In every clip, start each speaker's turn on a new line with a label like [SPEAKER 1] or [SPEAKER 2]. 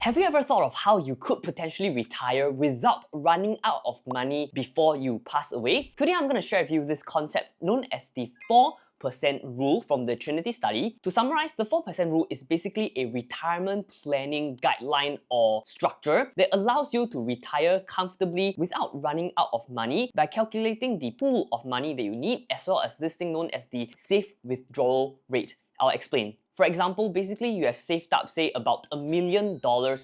[SPEAKER 1] Have you ever thought of how you could potentially retire without running out of money before you pass away? Today I'm going to share with you this concept known as the 4% rule from the Trinity study. To summarize, the 4% rule is basically a retirement planning guideline or structure that allows you to retire comfortably without running out of money by calculating the pool of money that you need, as well as this thing known as the safe withdrawal rate. I'll explain. For example, basically you have saved up, say, about $1 million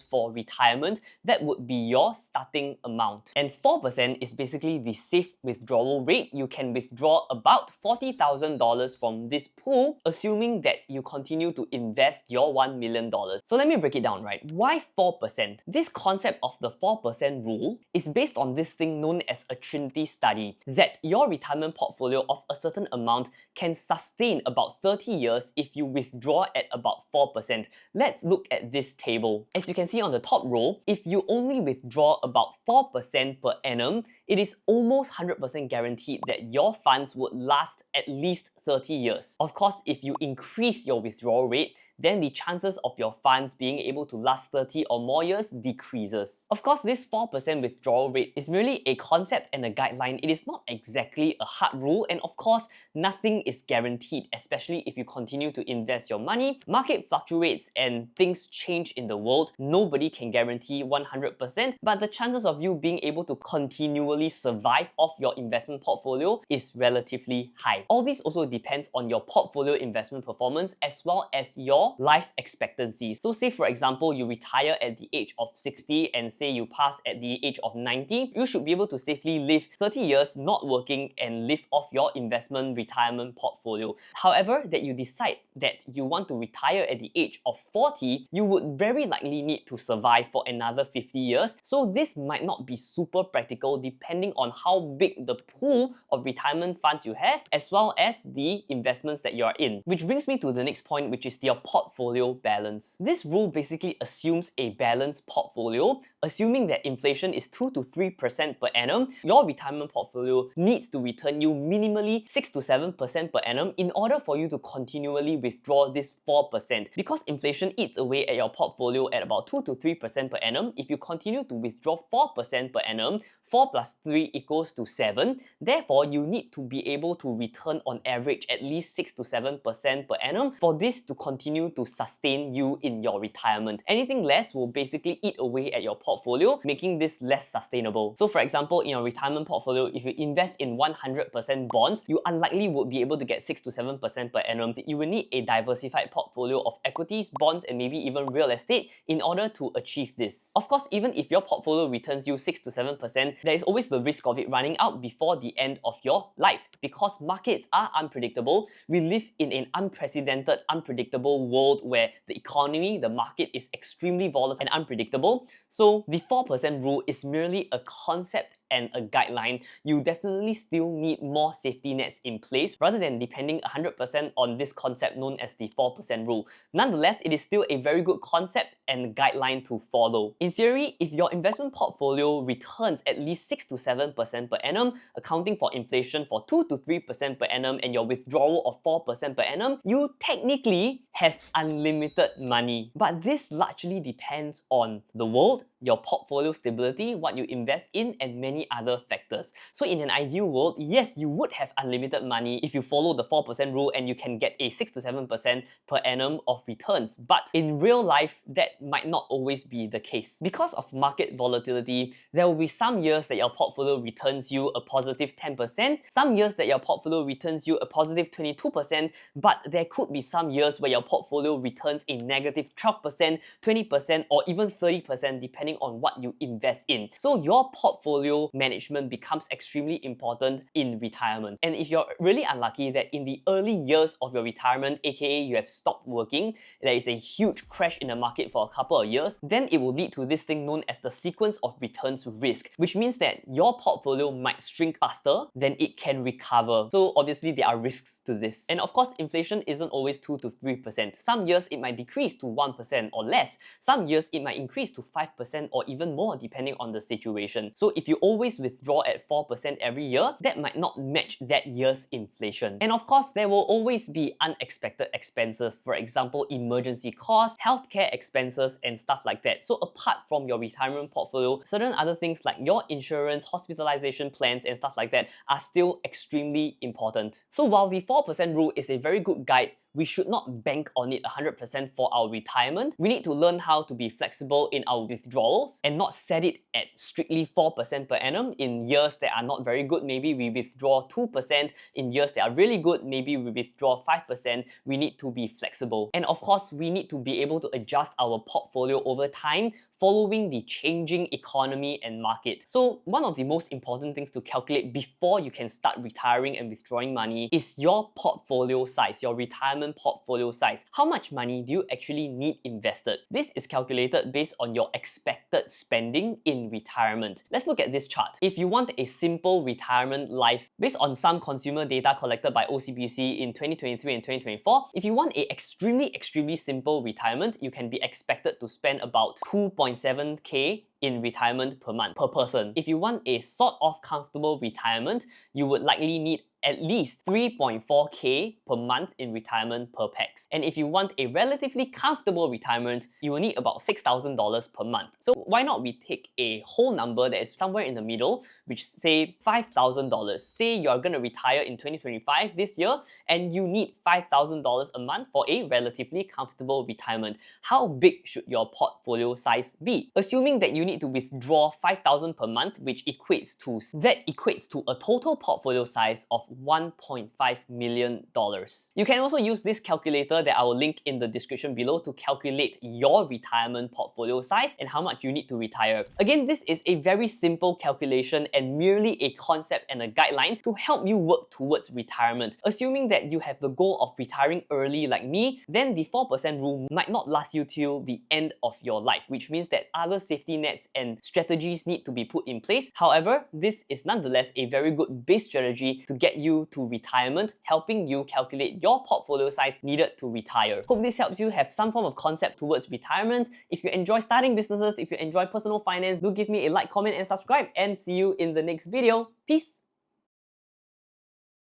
[SPEAKER 1] for retirement. That would be your starting amount. And 4% is basically the safe withdrawal rate. You can withdraw about $40,000 from this pool, assuming that you continue to invest your $1 million. So let me break it down, right? Why 4%? This concept of the 4% rule is based on this thing known as a Trinity study, that your retirement portfolio of a certain amount can sustain about 30 years if you withdraw at about 4%. Let's look at this table. As you can see on the top row, if you only withdraw about 4% per annum, it is almost 100% guaranteed that your funds would last at least 30 years. Of course, if you increase your withdrawal rate, then the chances of your funds being able to last 30 or more years decreases. Of course, this 4% withdrawal rate is merely a concept and a guideline. It is not exactly a hard rule, and of course, nothing is guaranteed, especially if you continue to invest your money. Market fluctuates and things change in the world. Nobody can guarantee 100%, but the chances of you being able to continually survive off your investment portfolio is relatively high. All this also depends on your portfolio investment performance as well as your life expectancy. So say for example, you retire at the age of 60 and say you pass at the age of 90, you should be able to safely live 30 years not working and live off your investment retirement portfolio. However, that you decide that you want to retire at the age of 40, you would very likely need to survive for another 50 years. So this might not be super practical depending on how big the pool of retirement funds you have as well as the investments that you are in. Which brings me to the next point, which is your portfolio balance. This rule basically assumes a balanced portfolio. Assuming that inflation is 2 to 3% per annum, your retirement portfolio needs to return you minimally 6 to 7% per annum in order for you to continually withdraw this 4%. Because inflation eats away at your portfolio at about 2 to 3% per annum, if you continue to withdraw 4% per annum, 4 plus 3 equals to 7. Therefore, you need to be able to return on average at least 6 to 7% per annum for this to continue to sustain you in your retirement. Anything less will basically eat away at your portfolio, making this less sustainable. So for example, in your retirement portfolio, if you invest in 100% bonds, you unlikely would be able to get 6 to 7% per annum. You will need a diversified portfolio of equities, bonds, and maybe even real estate in order to achieve this. Of course, even if your portfolio returns you 6 to 7%, there is always the risk of it running out before the end of your life. Because markets are unpredictable, we live in an unprecedented, unpredictable world where the economy, the market is extremely volatile and unpredictable. So the 4% rule is merely a concept and a guideline. You definitely still need more safety nets in place rather than depending 100% on this concept known as the 4% rule. Nonetheless, it is still a very good concept and guideline to follow. In theory, if your investment portfolio returns at least 6 to 7% per annum, accounting for inflation for 2 to 3% per annum and your withdrawal of 4% per annum, you technically have unlimited money. But this largely depends on the world, your portfolio stability, what you invest in, and many other factors. So in an ideal world, yes, you would have unlimited money if you follow the 4% rule and you can get a 6 to 7% per annum of returns. But in real life, that might not always be the case. Because of market volatility, there will be some years that your portfolio returns you a positive 10%, some years that your portfolio returns you a positive 22%, but there could be some years where your portfolio returns a negative 12%, 20%, or even 30% depending on what you invest in. So your portfolio management becomes extremely important in retirement. And if you're really unlucky that in the early years of your retirement, aka you have stopped working, there is a huge crash in the market for a couple of years, then it will lead to this thing known as the sequence of returns risk, which means that your portfolio might shrink faster than it can recover. So obviously there are risks to this. And of course, inflation isn't always 2 to 3%. Some years it might decrease to 1% or less. Some years it might increase to 5%. 5% or even more depending on the situation. So if you always withdraw at 4% every year, that might not match that year's inflation. And of course, there will always be unexpected expenses, for example, emergency costs, healthcare expenses, and stuff like that. So apart from your retirement portfolio, certain other things like your insurance, hospitalization plans, and stuff like that are still extremely important. So while the 4% rule is a very good guide, we should not bank on it 100% for our retirement. We need to learn how to be flexible in our withdrawals and not set it at strictly 4% per annum. In years that are not very good, maybe we withdraw 2%. In years that are really good, maybe we withdraw 5%. We need to be flexible. And of course, we need to be able to adjust our portfolio over time following the changing economy and market. So one of the most important things to calculate before you can start retiring and withdrawing money is your portfolio size, your retirement portfolio size. How much money do you actually need invested? This is calculated based on your expected spending in retirement. Let's look at this chart. If you want a simple retirement life based on some consumer data collected by OCBC in 2023 and 2024, if you want a extremely simple retirement, you can be expected to spend about 2.7k in retirement per month per person. If you want a sort of comfortable retirement, you would likely need at least 3.4k per month in retirement per pax. And if you want a relatively comfortable retirement, you will need about $6,000 per month. So why not we take a whole number that is somewhere in the middle, which say $5,000. Say you're going to retire in 2025 this year, and you need $5,000 a month for a relatively comfortable retirement. How big should your portfolio size be? Assuming that you need to withdraw $5,000 per month, which equates to a total portfolio size of $1.5 million. You can also use this calculator that I will link in the description below to calculate your retirement portfolio size and how much you need to retire. Again, this is a very simple calculation and merely a concept and a guideline to help you work towards retirement. Assuming that you have the goal of retiring early like me, then the 4% rule might not last you till the end of your life, which means that other safety nets and strategies need to be put in place. However, this is nonetheless a very good base strategy to get you to retirement, helping you calculate your portfolio size needed to retire. Hope this helps you have some form of concept towards retirement. If you enjoy starting businesses, if you enjoy personal finance, do give me a like, comment, and subscribe, and see you in the next video. Peace!